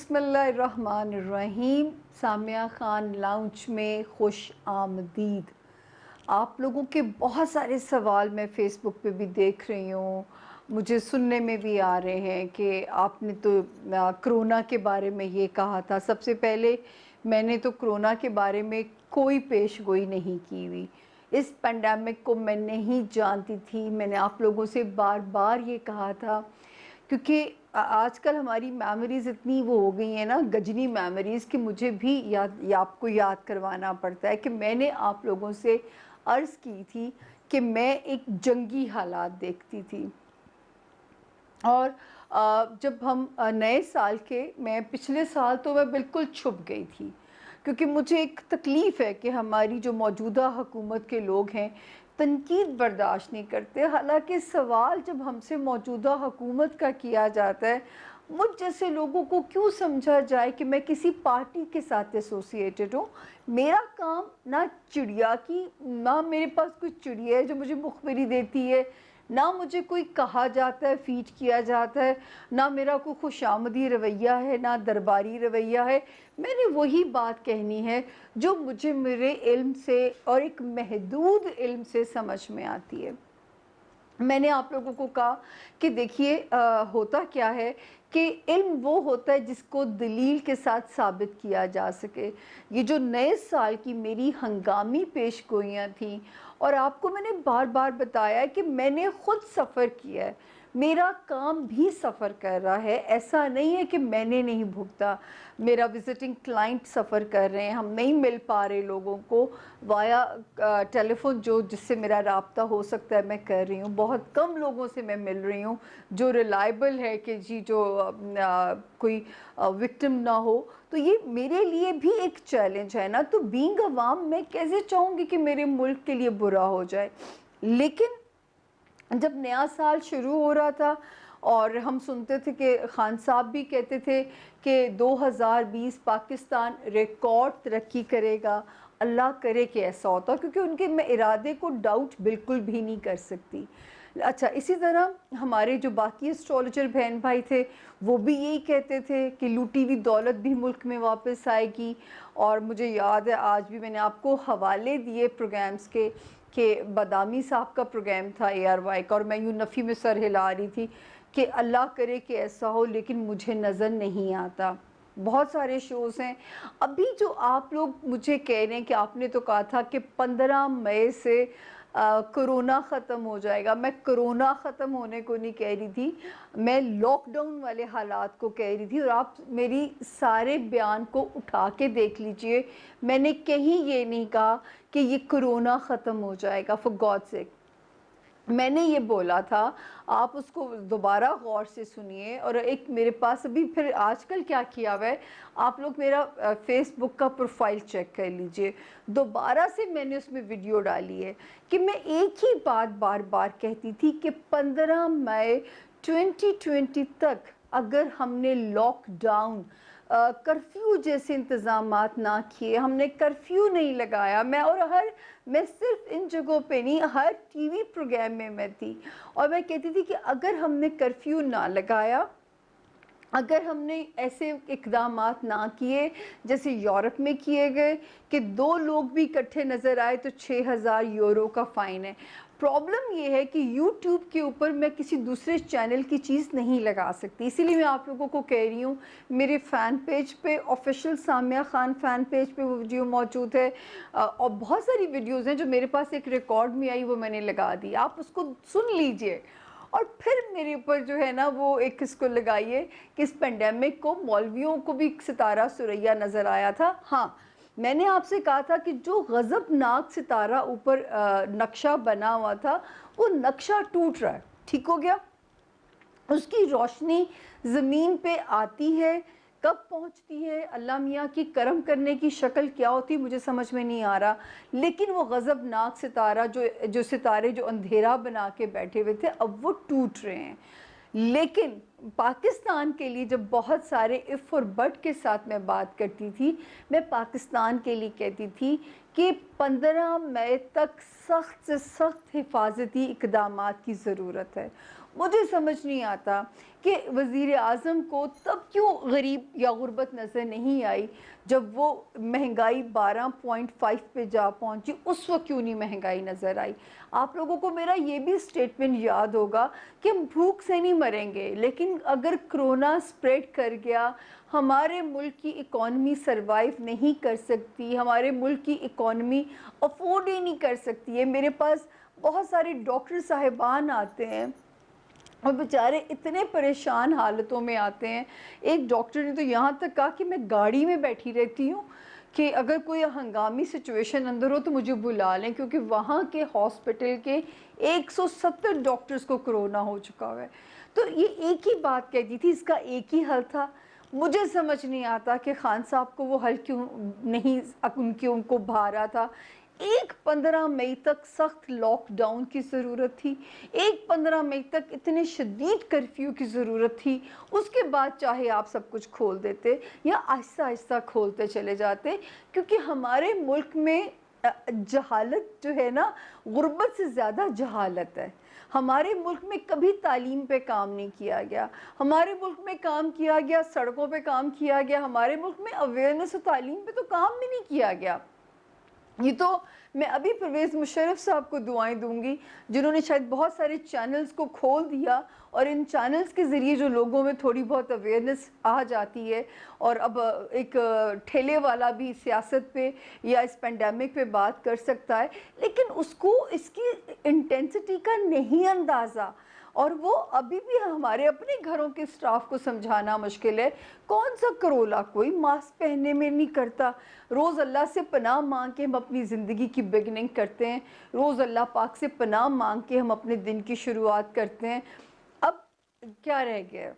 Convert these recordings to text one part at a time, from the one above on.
بسم اللہ الرحمن الرحیم. سامیہ خان لاؤنج میں خوش آمدید. آپ لوگوں کے بہت سارے سوال میں فیس بک پہ بھی دیکھ رہی ہوں, مجھے سننے میں بھی آ رہے ہیں کہ آپ نے تو کرونا کے بارے میں یہ کہا تھا. سب سے پہلے میں نے تو کرونا کے بارے میں کوئی پیش گوئی نہیں کی ہوئی. اس پینڈیمک کو میں نہیں جانتی تھی. میں نے آپ لوگوں سے بار بار یہ کہا تھا کیونکہ آج کل ہماری میموریز اتنی وہ ہو گئی ہیں نا, گجنی میموریز, کہ مجھے بھی یا آپ کو یاد کروانا پڑتا ہے کہ میں نے آپ لوگوں سے عرض کی تھی کہ میں ایک جنگی حالات دیکھتی تھی. اور جب ہم نئے سال کے, میں پچھلے سال تو میں بالکل چھپ گئی تھی کیونکہ مجھے ایک تکلیف ہے کہ ہماری جو موجودہ حکومت کے لوگ ہیں تنقید برداشت نہیں کرتے. حالانکہ سوال جب ہم سے موجودہ حکومت کا کیا جاتا ہے, مجھ جیسے لوگوں کو کیوں سمجھا جائے کہ میں کسی پارٹی کے ساتھ ایسوسیٹڈ ہوں. میرا کام نہ چڑیا کی, نہ میرے پاس کوئی چڑیا ہے جو مجھے مخبری دیتی ہے, نہ مجھے کوئی کہا جاتا ہے, فیڈ کیا جاتا ہے, نہ میرا کوئی خوش آمدی رویہ ہے, نہ درباری رویہ ہے. میں نے وہی بات کہنی ہے جو مجھے میرے علم سے اور ایک محدود علم سے سمجھ میں آتی ہے. میں نے آپ لوگوں کو کہا کہ دیکھیے ہوتا کیا ہے کہ علم وہ ہوتا ہے جس کو دلیل کے ساتھ ثابت کیا جا سکے. یہ جو نئے سال کی میری ہنگامی پیش گوئیاں تھیں, اور آپ کو میں نے بار بار بتایا کہ میں نے خود سفر کیا ہے, میرا کام بھی سفر کر رہا ہے. ایسا نہیں ہے کہ میں نے نہیں بھگتا. میرا وزٹنگ کلائنٹ سفر کر رہے ہیں, ہم نہیں مل پا رہے لوگوں کو وایا ٹیلی فون, جس سے میرا رابطہ ہو سکتا ہے میں کر رہی ہوں. بہت کم لوگوں سے میں مل رہی ہوں جو ریلائبل ہے کہ جی جو کوئی وکٹم نہ ہو. تو یہ میرے لیے بھی ایک چیلنج ہے نا. تو بینگ عوام میں کیسے چاہوں گی کہ میرے ملک کے لیے برا ہو جائے. لیکن جب نیا سال شروع ہو رہا تھا اور ہم سنتے تھے کہ خان صاحب بھی کہتے تھے کہ 2020 پاکستان ریکارڈ ترقی کرے گا, اللہ کرے کہ ایسا ہوتا, کیونکہ ان کے میں ارادے کو ڈاؤٹ بالکل بھی نہیں کر سکتی. اچھا, اسی طرح ہمارے جو باقی اسٹرالوجر بہن بھائی تھے وہ بھی یہی کہتے تھے کہ لوٹی ہوئی دولت بھی ملک میں واپس آئے گی. اور مجھے یاد ہے آج بھی میں نے آپ کو حوالے دیے پروگرامز کے کہ بادامی صاحب کا پروگرام تھا ARY کا, اور میں یوں نفی میں سر ہلا رہی تھی کہ اللہ کرے کہ ایسا ہو, لیکن مجھے نظر نہیں آتا. بہت سارے شوز ہیں. ابھی جو آپ لوگ مجھے کہہ رہے ہیں کہ آپ نے تو کہا تھا کہ 15 مئی سے کرونا ختم ہو جائے گا. میں کرونا ختم ہونے کو نہیں کہہ رہی تھی, میں لاک ڈاؤن والے حالات کو کہہ رہی تھی. اور آپ میری سارے بیان کو اٹھا کے دیکھ لیجئے, میں نے کہیں یہ نہیں کہا کہ یہ کرونا ختم ہو جائے گا. فار گاڈ سیک, میں نے یہ بولا تھا, آپ اس کو دوبارہ غور سے سنیے. اور ایک میرے پاس ابھی پھر آج کل کیا کیا ہوا ہے, آپ لوگ میرا فیس بک کا پروفائل چیک کر لیجئے. دوبارہ سے میں نے اس میں ویڈیو ڈالی ہے کہ میں ایک ہی بات بار بار کہتی تھی کہ 15 مئی 2020 تک اگر ہم نے لاک ڈاؤن, کرفیو جیسے انتظامات نہ کیے, ہم نے کرفیو نہیں لگایا, میں صرف ان جگہوں پہ نہیں, ہر ٹی وی پروگرام میں تھی, اور میں کہتی تھی کہ اگر ہم نے کرفیو نہ لگایا, اگر ہم نے ایسے اقدامات نہ کیے جیسے یورپ میں کیے گئے کہ 2 لوگ بھی اکٹھے نظر آئے تو 6,000 یورو کا فائن ہے. پرابلم یہ ہے کہ یوٹیوب کے اوپر میں کسی دوسرے چینل کی چیز نہیں لگا سکتی. اسی لیے میں آپ لوگوں کو کہہ رہی ہوں, میرے فین پیج پہ, official Samiya Khan fan page پہ وہ ویڈیو موجود ہے, اور بہت ساری ویڈیوز ہیں جو میرے پاس ایک ریکارڈ میں آئی, وہ میں نے لگا دی, آپ اس کو سن لیجئے. اور پھر میرے اوپر جو ہے نا وہ ایک اس کو لگائیے کہ اس پینڈیمک کو مولویوں کو بھی ستارہ سریا نظر آیا تھا. ہاں, میں نے آپ سے کہا تھا کہ جو غضبناک ستارہ اوپر نقشہ بنا ہوا تھا وہ نقشہ ٹوٹ رہا ہے, ٹھیک ہو گیا. اس کی روشنی زمین پہ آتی ہے, کب پہنچتی ہے, اللہ میاں کی کرم کرنے کی شکل کیا ہوتی مجھے سمجھ میں نہیں آ رہا. لیکن وہ غضبناک ستارہ جو ستارے جو اندھیرا بنا کے بیٹھے ہوئے تھے, اب وہ ٹوٹ رہے ہیں. لیکن پاکستان کے لیے جب بہت سارے اف اور بٹ کے ساتھ میں بات کرتی تھی، میں پاکستان کے لیے کہتی تھی کہ 15 مئی تک سخت سے سخت حفاظتی اقدامات کی ضرورت ہے۔ مجھے سمجھ نہیں آتا کہ وزیر اعظم کو تب کیوں غریب یا غربت نظر نہیں آئی جب وہ مہنگائی 12.5 پہ جا پہنچی، اس وقت کیوں نہیں مہنگائی نظر آئی؟ آپ لوگوں کو میرا یہ بھی سٹیٹمنٹ یاد ہوگا کہ ہم بھوک سے نہیں مریں گے، لیکن اگر کرونا سپریڈ کر گیا، ہمارے ملک کی اکانومی سروائیو نہیں کر سکتی، ہمارے ملک کی اکانومی افورڈ ہی نہیں کر سکتی ہے۔ میرے پاس بہت سارے ڈاکٹر صاحبان آتے ہیں اور بیچارے اتنے پریشان حالتوں میں آتے ہیں۔ ایک ڈاکٹر نے تو یہاں تک کہا کہ میں گاڑی میں بیٹھی رہتی ہوں کہ اگر کوئی ہنگامی سچویشن اندر ہو تو مجھے بلا لیں، کیونکہ وہاں کے ہاسپٹل کے 170 ڈاکٹرز کو کرونا ہو چکا ہوا ہے۔ تو یہ ایک ہی بات کہتی تھی، اس کا ایک ہی حل تھا۔ مجھے سمجھ نہیں آتا کہ خان صاحب کو وہ حل کیوں نہیں، ان کو بھا رہا تھا۔ ایک 15 مئی تک سخت لاک ڈاؤن کی ضرورت تھی، ایک 15 مئی تک اتنے شدید کرفیو کی ضرورت تھی، اس کے بعد چاہے آپ سب کچھ کھول دیتے یا آہستہ آہستہ کھولتے چلے جاتے، کیونکہ ہمارے ملک میں جہالت جو ہے نا، غربت سے زیادہ جہالت ہے۔ ہمارے ملک میں کبھی تعلیم پہ کام نہیں کیا گیا، ہمارے ملک میں کام کیا گیا سڑکوں پہ کام کیا گیا، ہمارے ملک میں اویئرنیس و تعلیم پہ تو کام بھی نہیں کیا گیا۔ یہ تو میں ابھی پرویز مشرف صاحب کو دعائیں دوں گی جنہوں نے شاید بہت سارے چینلز کو کھول دیا، اور ان چینلز کے ذریعے جو لوگوں میں تھوڑی بہت اویئرنیس آ جاتی ہے، اور اب ایک ٹھیلے والا بھی سیاست پہ یا اس پینڈیمک پہ بات کر سکتا ہے، لیکن اس کو اس کی انٹینسٹی کا نہیں اندازہ، اور وہ ابھی بھی ہمارے اپنے گھروں کے سٹاف کو سمجھانا مشکل ہے۔ کون سا کرولا کوئی ماسک پہننے میں نہیں کرتا؟ روز اللہ سے پناہ مانگ کے ہم اپنی زندگی کی بگننگ کرتے ہیں، روز اللہ پاک سے پناہ مانگ کے ہم اپنے دن کی شروعات کرتے ہیں۔ اب کیا رہ گیا؟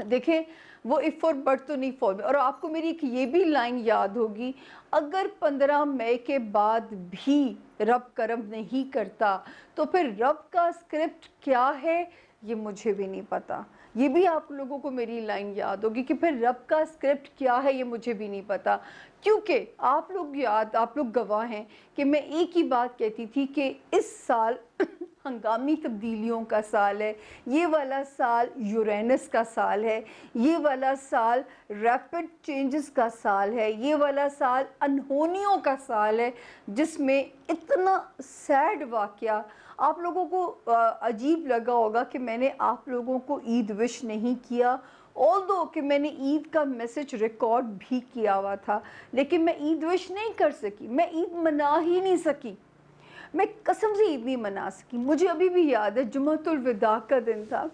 دیکھیں، وہ اف اور بٹ تو نہیں فال، اور آپ کو میری ایک یہ بھی لائن یاد ہوگی، اگر 15 مئی کے بعد بھی رب کرم نہیں کرتا تو پھر رب کا اسکرپٹ کیا ہے یہ مجھے بھی نہیں پتا۔ یہ بھی آپ لوگوں کو میری لائن یاد ہوگی کہ پھر رب کا اسکرپٹ کیا ہے یہ مجھے بھی نہیں پتا، کیونکہ آپ لوگ گواہ ہیں کہ میں ایک ہی بات کہتی تھی کہ اس سال ہنگامی تبدیلیوں کا سال ہے، یہ والا سال یورینس کا سال ہے، یہ والا سال ریپڈ چینجز کا سال ہے، یہ والا سال انہونیوں کا سال ہے، جس میں اتنا سیڈ واقعہ آپ لوگوں کو عجیب لگا ہوگا کہ میں نے آپ لوگوں کو عید وش نہیں کیا، although کہ میں نے عید کا میسج ریکارڈ بھی کیا ہوا تھا، لیکن میں عید وش نہیں کر سکی، میں عید منا ہی نہیں سکی، میں قسم سے عید نہیں منا سکی۔ مجھے ابھی بھی یاد ہے جمعۃ الوداع کا دن تھا،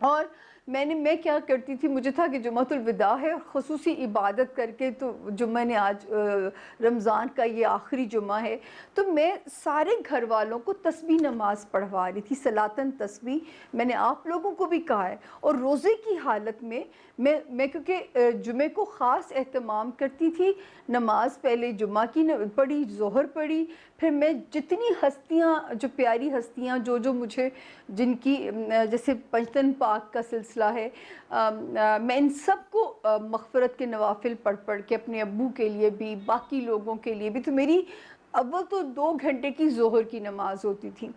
اور میں کیا کرتی تھی، مجھے تھا کہ جمعۃ الوداع ہے اور خصوصی عبادت کر کے، تو جمعہ نے آج رمضان کا یہ آخری جمعہ ہے، تو میں سارے گھر والوں کو تسبیح نماز پڑھوا رہی تھی، صلاتاً تسبیح، میں نے آپ لوگوں کو بھی کہا ہے، اور روزے کی حالت میں میں کیونکہ جمعے کو خاص اہتمام کرتی تھی، نماز پہلے جمعہ کی پڑھی، ظہر پڑھی، پھر میں جتنی ہستیاں، جو پیاری ہستیاں جو مجھے، جن کی جیسے پنجتن پاک کا سلسلہ ہے، میں ان سب کو مغفرت کے نوافل پڑھ کے اپنے ابو کے لیے بھی، باقی لوگوں کے لیے بھی، تو میری اول تو 2 گھنٹے کی ظہر کی نماز ہوتی تھی،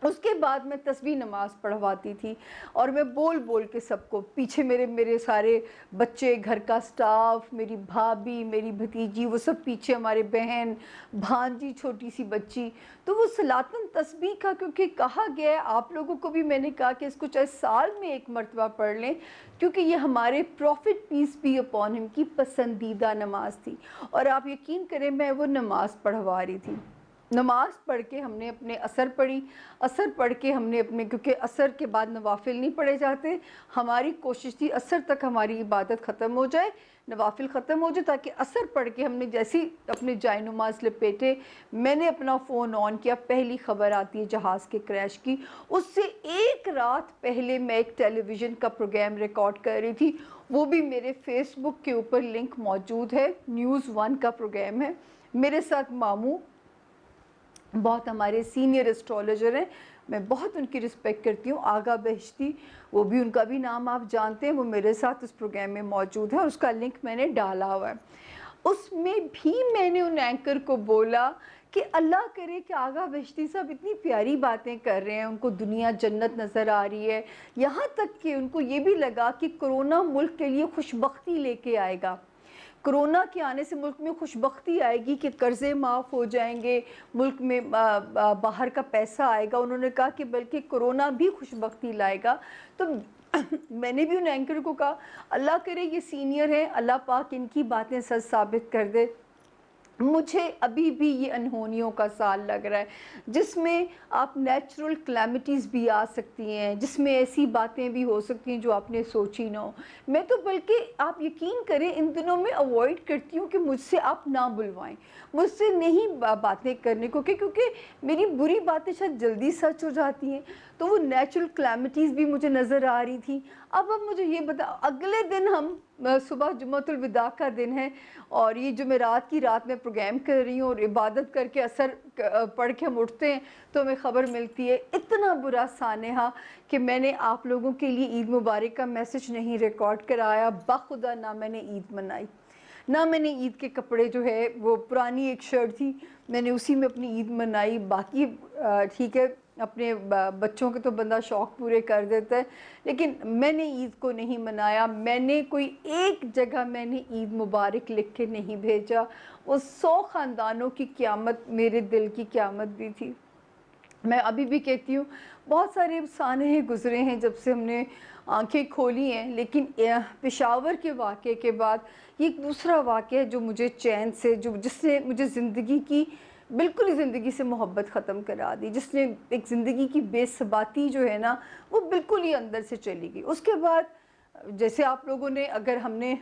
اس کے بعد میں تسبیح نماز پڑھواتی تھی، اور میں بول بول کے سب کو، پیچھے میرے سارے بچے، گھر کا سٹاف، میری بھابھی، میری بھتیجی، وہ سب پیچھے، ہمارے بہن، بھانجی، چھوٹی سی بچی، تو وہ صلاتاً تسبیح کا کیونکہ کہا گیا ہے، آپ لوگوں کو بھی میں نے کہا کہ اس کو چاہے سال میں ایک مرتبہ پڑھ لیں، کیونکہ یہ ہمارے profit piece be upon him کی پسندیدہ نماز تھی، اور آپ یقین کریں میں وہ نماز پڑھوا رہی تھی۔ نماز پڑھ کے ہم نے اپنے عصر پڑھی، عصر پڑھ کے ہم نے اپنے، کیونکہ عصر کے بعد نوافل نہیں پڑھے جاتے، ہماری کوشش تھی عصر تک ہماری عبادت ختم ہو جائے، نوافل ختم ہو جائے، تاکہ عصر پڑھ کے ہم نے جیسی اپنے جائے نماز لپیٹے، میں نے اپنا فون آن کیا، پہلی خبر آتی ہے جہاز کے کریش کی، اس سے ایک رات پہلے میں ایک ٹیلی ویژن کا پروگرام ریکارڈ کر رہی تھی، وہ بھی میرے فیس بک کے اوپر لنک موجود ہے، نیوز 1 کا پروگرام ہے، میرے ساتھ ماموں بہت ہمارے سینئر اسٹرالوجر ہیں، میں بہت ان کی رسپیکٹ کرتی ہوں. آغا بہشتی، وہ بھی ان کا بھی نام آپ جانتے ہیں، وہ میرے ساتھ اس پروگرام میں موجود ہے اور اس کا لنک میں نے ڈالا ہوا ہے. اس میں بھی میں نے ان اینکر کو بولا کہ اللہ کرے کہ آغا بہشتی صاحب اتنی پیاری باتیں کر رہے ہیں، ان کو دنیا جنت نظر آ رہی ہے، یہاں تک کہ ان کو یہ بھی لگا کہ کرونا ملک کے لیے خوشبختی لے کے آئے گا. کرونا کے آنے سے ملک میں خوشبختی آئے گی کہ قرضے معاف ہو جائیں گے، ملک میں باہر کا پیسہ آئے گا. انہوں نے کہا کہ بلکہ کرونا بھی خوشبختی لائے گا. تو میں نے بھی ان اینکر کو کہا اللہ کرے یہ سینئر ہیں، اللہ پاک ان کی باتیں سچ ثابت کر دے. مجھے ابھی بھی یہ انہونیوں کا سال لگ رہا ہے جس میں آپ نیچرل کلیمٹیز بھی آ سکتی ہیں، جس میں ایسی باتیں بھی ہو سکتی ہیں جو آپ نے سوچی نہ ہو. میں تو بلکہ آپ یقین کریں ان دنوں میں اوائڈ کرتی ہوں کہ مجھ سے آپ نہ بلوائیں، مجھ سے نہیں باتیں کرنے کو، کیونکہ میری بری باتیں شاید جلدی سچ ہو جاتی ہیں. تو وہ نیچرل کلیمٹیز بھی مجھے نظر آ رہی تھی. اب مجھے یہ بتا، اگلے دن ہم صبح جمعۃ الوداع کا دن ہے اور یہ جمعرات کی رات میں پروگرام کر رہی ہوں اور عبادت کر کے عصر پڑھ کے ہم اٹھتے ہیں تو ہمیں خبر ملتی ہے اتنا برا سانحہ کہ میں نے آپ لوگوں کے لیے عید مبارک کا میسج نہیں ریکارڈ کرایا. بخدا نہ میں نے عید منائی، نہ میں نے عید کے کپڑے جو ہے وہ پرانی ایک شرٹ تھی میں نے اسی میں اپنی عید منائی. باقی ٹھیک ہے اپنے بچوں کے تو بندہ شوق پورے کر دیتا ہے، لیکن میں نے عید کو نہیں منایا. میں نے کوئی ایک جگہ میں نے عید مبارک لکھ کے نہیں بھیجا. وہ 100 خاندانوں کی قیامت میرے دل کی قیامت بھی تھی. میں ابھی بھی کہتی ہوں بہت سارے سانحے گزرے ہیں جب سے ہم نے آنکھیں کھولی ہیں، لیکن پشاور کے واقعے کے بعد یہ ایک دوسرا واقعہ ہے جو مجھے چین سے جس نے مجھے زندگی کی بالکل ہی زندگی سے محبت ختم کرا دی، جس نے ایک زندگی کی بے ثباتی جو ہے نا وہ بالکل ہی اندر سے چلی گئی. اس کے بعد جیسے آپ لوگوں نے، اگر ہم نے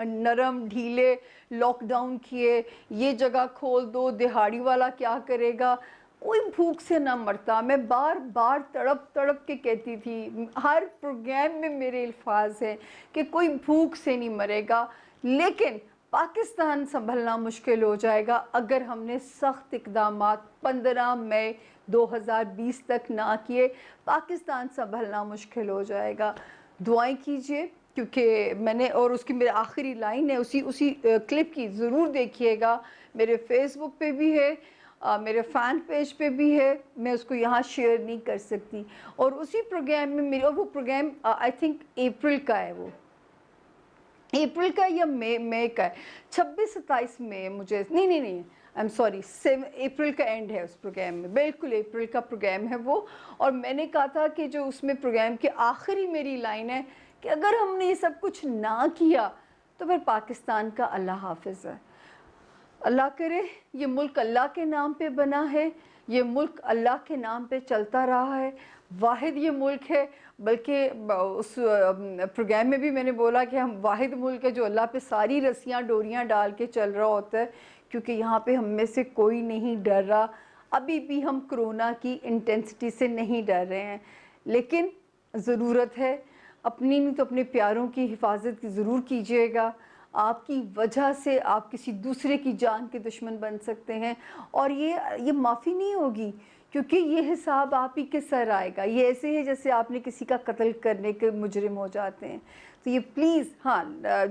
نرم ڈھیلے لاک ڈاؤن کیے، یہ جگہ کھول دو، دہاڑی والا کیا کرے گا، کوئی بھوک سے نہ مرتا. میں بار بار تڑپ تڑپ کے کہتی تھی، ہر پروگرام میں میرے الفاظ ہیں کہ کوئی بھوک سے نہیں مرے گا، لیکن پاکستان سنبھلنا مشکل ہو جائے گا اگر ہم نے سخت اقدامات 15 مئی 2020 تک نہ کیے. پاکستان سنبھلنا مشکل ہو جائے گا. دعائیں کیجئے، کیونکہ میں نے، اور اس کی میرے آخری لائن ہے اسی کلپ کی، ضرور دیکھیے گا. میرے فیس بک پہ بھی ہے، میرے فین پیج پہ بھی ہے، میں اس کو یہاں شیئر نہیں کر سکتی. اور اسی پروگرام میں میرے، اور وہ پروگرام آئی تھنک اپریل کا ہے، وہ اپریل کا یا مئی کا ہے، 26-27 مئی، مجھے نہیں آئی ایم سوری، اپریل کا اینڈ ہے اس پروگرام میں، بالکل اپریل کا پروگرام ہے وہ. اور میں نے کہا تھا کہ جو اس میں پروگرام کے آخری میری لائن ہے کہ اگر ہم نے یہ سب کچھ نہ کیا تو پھر پاکستان کا اللہ حافظ ہے. اللہ کرے یہ ملک اللہ کے نام پہ بنا ہے، یہ ملک اللہ کے نام پہ چلتا رہا ہے، واحد یہ ملک ہے. بلکہ اس پروگرام میں بھی میں نے بولا کہ ہم واحد ملک ہے جو اللہ پہ ساری رسیاں ڈوریاں ڈال کے چل رہا ہوتا ہے، کیونکہ یہاں پہ ہم میں سے کوئی نہیں ڈر رہا. ابھی بھی ہم کرونا کی انٹینسٹی سے نہیں ڈر رہے ہیں، لیکن ضرورت ہے اپنی نہیں تو اپنے پیاروں کی حفاظت کی ضرور کیجیے گا. آپ کی وجہ سے آپ کسی دوسرے کی جان کے دشمن بن سکتے ہیں، اور یہ معافی نہیں ہوگی، کیونکہ یہ حساب آپ ہی کے سر آئے گا. یہ ایسے ہے جیسے آپ نے کسی کا قتل کرنے کے مجرم ہو جاتے ہیں. تو یہ پلیز ہاں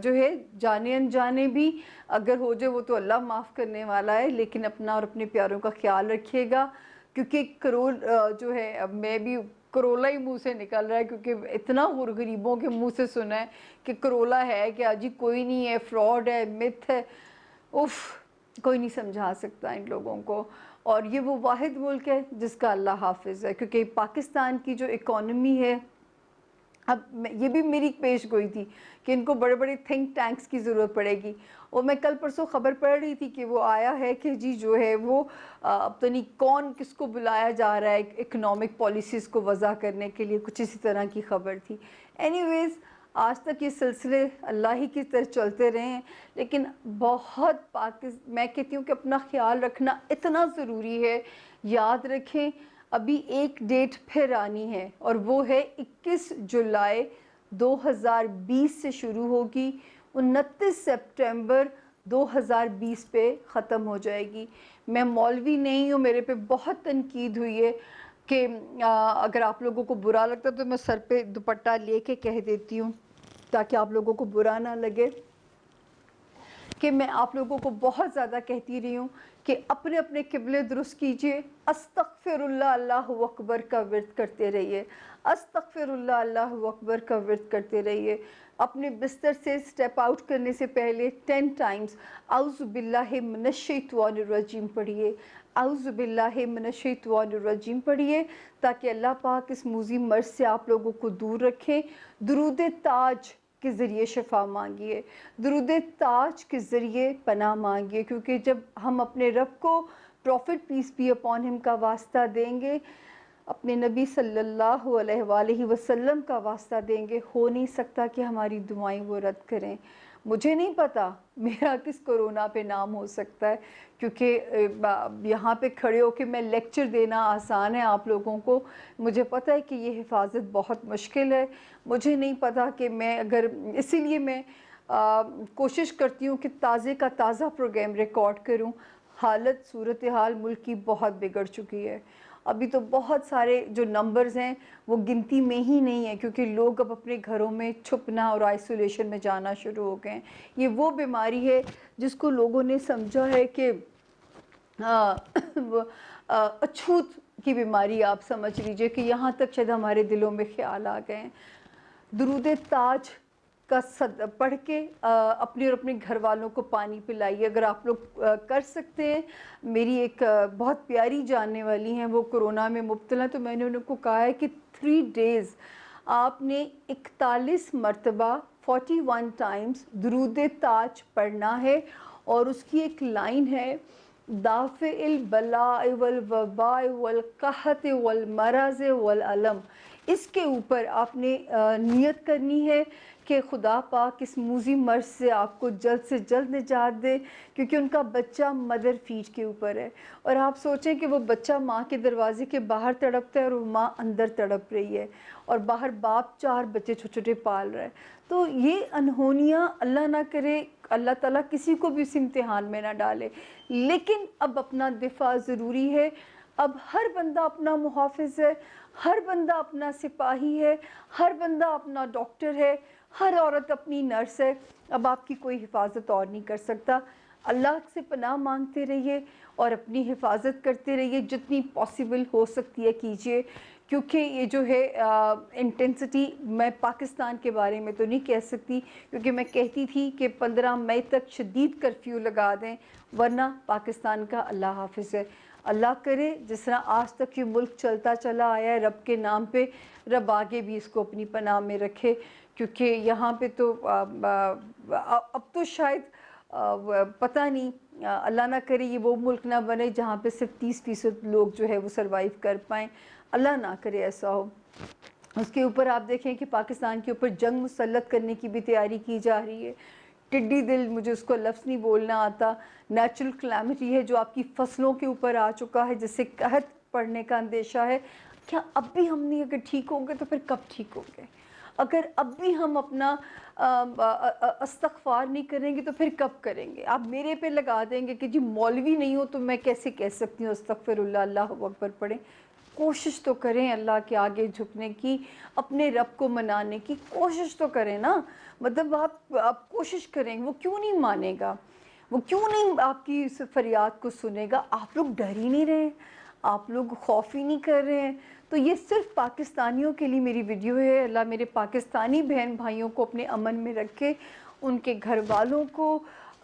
جو ہے جانے انجانے بھی اگر ہو جائے وہ تو اللہ معاف کرنے والا ہے، لیکن اپنا اور اپنے پیاروں کا خیال رکھیے گا. کیونکہ جو ہے اب میں بھی کرولا ہی منہ سے نکل رہا ہے، کیونکہ اتنا غریبوں کے منہ سے سنا ہے کہ کرولا ہے کہ جی کوئی نہیں ہے، فراڈ ہے، متھ ہے. اف، کوئی نہیں سمجھا سکتا ان لوگوں کو. اور یہ وہ واحد ملک ہے جس کا اللہ حافظ ہے، کیونکہ پاکستان کی جو اکانومی ہے، اب یہ بھی میری پیش گوئی تھی کہ ان کو بڑے بڑے تھنک ٹینکس کی ضرورت پڑے گی. اور میں کل پرسوں خبر پڑھ رہی تھی کہ وہ آیا ہے کہ جی جو ہے وہ اب تو نہیں کون کس کو بلایا جا رہا ہے اکنامک پالیسیز کو وضع کرنے کے لیے، کچھ اسی طرح کی خبر تھی. اینی ویز آج تک یہ سلسلے اللہ ہی کی طرح چلتے رہے ہیں، لیکن بہت میں کہتی ہوں کہ اپنا خیال رکھنا اتنا ضروری ہے. یاد رکھیں ابھی ایک ڈیٹ پھر آنی ہے، اور وہ ہے 21 جولائی 2020 سے شروع ہوگی، 29 سپٹمبر 2020 پہ ختم ہو جائے گی. میں مولوی نہیں ہوں، میرے پہ بہت تنقید ہوئی ہے، کہ اگر آپ لوگوں کو برا لگتا ہے تو میں سر پہ دوپٹہ لے کے کہہ دیتی ہوں تاکہ آپ لوگوں کو برا نہ لگے کہ میں آپ لوگوں کو بہت زیادہ کہتی رہی ہوں کہ اپنے اپنے قبلے درست کیجئے، استغفر اللہ اللہ اکبر کا ورد کرتے رہیے، استغفر اللہ اللہ اکبر کا ورد کرتے رہیے، اپنے بستر سے سٹیپ آؤٹ کرنے سے پہلے 10 ٹائمز اعوذ باللہ من الشیطان الرجیم پڑھیے، اعوذ باللہ من الشیطان الرجیم پڑھیے تاکہ اللہ پاک اس موذی مرض سے آپ لوگوں کو دور رکھیں۔ درود تاج کے ذریعے شفا مانگیے، درود تاج کے ذریعے پناہ مانگیے، کیونکہ جب ہم اپنے رب کو profit piece be upon him کا واسطہ دیں گے، اپنے نبی صلی اللہ علیہ وآلہ وسلم کا واسطہ دیں گے، ہو نہیں سکتا کہ ہماری دعائیں وہ رد کریں۔ مجھے نہیں پتا میرا کس کورونا پہ نام ہو سکتا ہے، کیونکہ یہاں پہ کھڑے ہو کے میں لیکچر دینا آسان ہے آپ لوگوں کو، مجھے پتہ ہے کہ یہ حفاظت بہت مشکل ہے، مجھے نہیں پتا کہ میں اگر، اسی لیے میں کوشش کرتی ہوں کہ تازے کا تازہ پروگرام ریکارڈ کروں۔ حالت صورتحال ملک کی بہت بگڑ چکی ہے، ابھی تو بہت سارے جو نمبرز ہیں وہ گنتی میں ہی نہیں ہیں، کیونکہ لوگ اب اپنے گھروں میں چھپنا اور آئسولیشن میں جانا شروع ہو گئے ہیں۔ یہ وہ بیماری ہے جس کو لوگوں نے سمجھا ہے کہ اچھوت کی بیماری، آپ سمجھ لیجئے کہ یہاں تک شاید ہمارے دلوں میں خیال آ گئے ہیں۔ درود تاج کا پڑھ کے اپنے اور اپنے گھر والوں کو پانی پلائیے، اگر آپ لوگ کر سکتے ہیں۔ میری ایک بہت پیاری جاننے والی ہیں، وہ کورونا میں مبتلا، تو میں نے ان کو کہا ہے کہ 3 days آپ نے 41 مرتبہ 41 ٹائمز درود تاج پڑھنا ہے، اور اس کی ایک لائن ہے، دافع البلاء والوباء والقحط والمرض والعلم، اس کے اوپر آپ نے نیت کرنی ہے کہ خدا پاک اس موذی مرض سے آپ کو جلد سے جلد نجات دے، کیونکہ ان کا بچہ مدر فیٹ کے اوپر ہے، اور آپ سوچیں کہ وہ بچہ ماں کے دروازے کے باہر تڑپتا ہے اور وہ ماں اندر تڑپ رہی ہے، اور باہر باپ 4 بچے چھوٹے چھوٹے پال رہا ہے۔ تو یہ انہونیاں اللہ نہ کرے، اللہ تعالیٰ کسی کو بھی اس امتحان میں نہ ڈالے، لیکن اب اپنا دفاع ضروری ہے۔ اب ہر بندہ اپنا محافظ ہے، ہر بندہ اپنا سپاہی ہے، ہر بندہ اپنا ڈاکٹر ہے، ہر عورت اپنی نرس ہے، اب آپ کی کوئی حفاظت اور نہیں کر سکتا۔ اللہ سے پناہ مانگتے رہیے اور اپنی حفاظت کرتے رہیے، جتنی پاسبل ہو سکتی ہے کیجئے، کیونکہ یہ جو ہے انٹینسٹی، میں پاکستان کے بارے میں تو نہیں کہہ سکتی، کیونکہ میں کہتی تھی کہ 15 مئی تک شدید کرفیو لگا دیں، ورنہ پاکستان کا اللہ حافظ ہے۔ اللہ کرے جس طرح آج تک یہ ملک چلتا چلا آیا ہے رب کے نام پہ، رب آگے بھی اس کو اپنی پناہ میں رکھے، کیونکہ یہاں پہ تو اب تو شاید پتہ نہیں، اللہ نہ کرے یہ وہ ملک نہ بنے جہاں پہ صرف 30% لوگ جو ہے وہ سروائیو کر پائیں، اللہ نہ کرے ایسا ہو۔ اس کے اوپر آپ دیکھیں کہ پاکستان کے اوپر جنگ مسلط کرنے کی بھی تیاری کی جا رہی ہے۔ ٹڈی دل، مجھے اس کو لفظ نہیں بولنا آتا، نیچرل کلیمٹی ہے جو آپ کی فصلوں کے اوپر آ چکا ہے، جس سے قحط پڑنے کا اندیشہ ہے۔ کیا اب بھی ہم نہیں اگر ٹھیک ہوں گے تو پھر کب ٹھیک ہوں گے؟ اگر اب بھی ہم اپنا استغفار نہیں کریں گے تو پھر کب کریں گے؟ آپ میرے پہ لگا دیں گے کہ جی مولوی نہیں ہو تو میں کیسے کہہ سکتی ہوں استغفر اللہ اللہ اکبر پڑھیں۔ کوشش تو کریں اللہ کے آگے جھکنے کی، اپنے رب کو منانے کی کوشش تو کریں نا، مطلب آپ کوشش کریں، وہ کیوں نہیں مانے گا؟ وہ کیوں نہیں آپ کی اس فریاد کو سنے گا؟ آپ لوگ ڈر ہی نہیں رہے، آپ لوگ خوف ہی نہیں کر رہے ہیں۔ تو یہ صرف پاکستانیوں کے لیے میری ویڈیو ہے، اللہ میرے پاکستانی بہن بھائیوں کو اپنے امن میں رکھے، ان کے گھر والوں کو،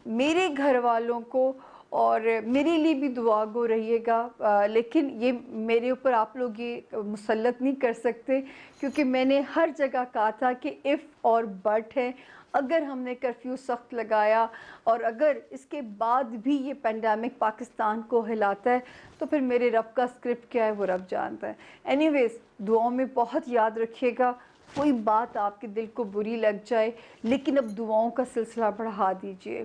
میرے گھر والوں کو، اور میرے لیے بھی دعا گو رہیے گا۔ لیکن یہ میرے اوپر آپ لوگ یہ مسلط نہیں کر سکتے، کیونکہ میں نے ہر جگہ کہا تھا کہ اف اور بٹ ہے، اگر ہم نے کرفیو سخت لگایا اور اگر اس کے بعد بھی یہ پینڈیمک پاکستان کو ہلاتا ہے تو پھر میرے رب کا اسکرپٹ کیا ہے وہ رب جانتا ہے۔ اینی ویز دعاؤں میں بہت یاد رکھیے گا، کوئی بات آپ کے دل کو بری لگ جائے لیکن اب دعاؤں کا سلسلہ بڑھا دیجئے،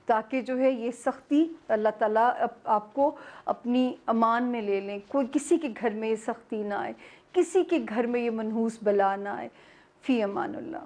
تاکہ جو ہے یہ سختی اللہ تعالیٰ آپ کو اپنی امان میں لے لیں، کوئی کسی کے گھر میں یہ سختی نہ آئے، کسی کے گھر میں یہ منحوس بلا نہ آئے۔ فی امان اللہ۔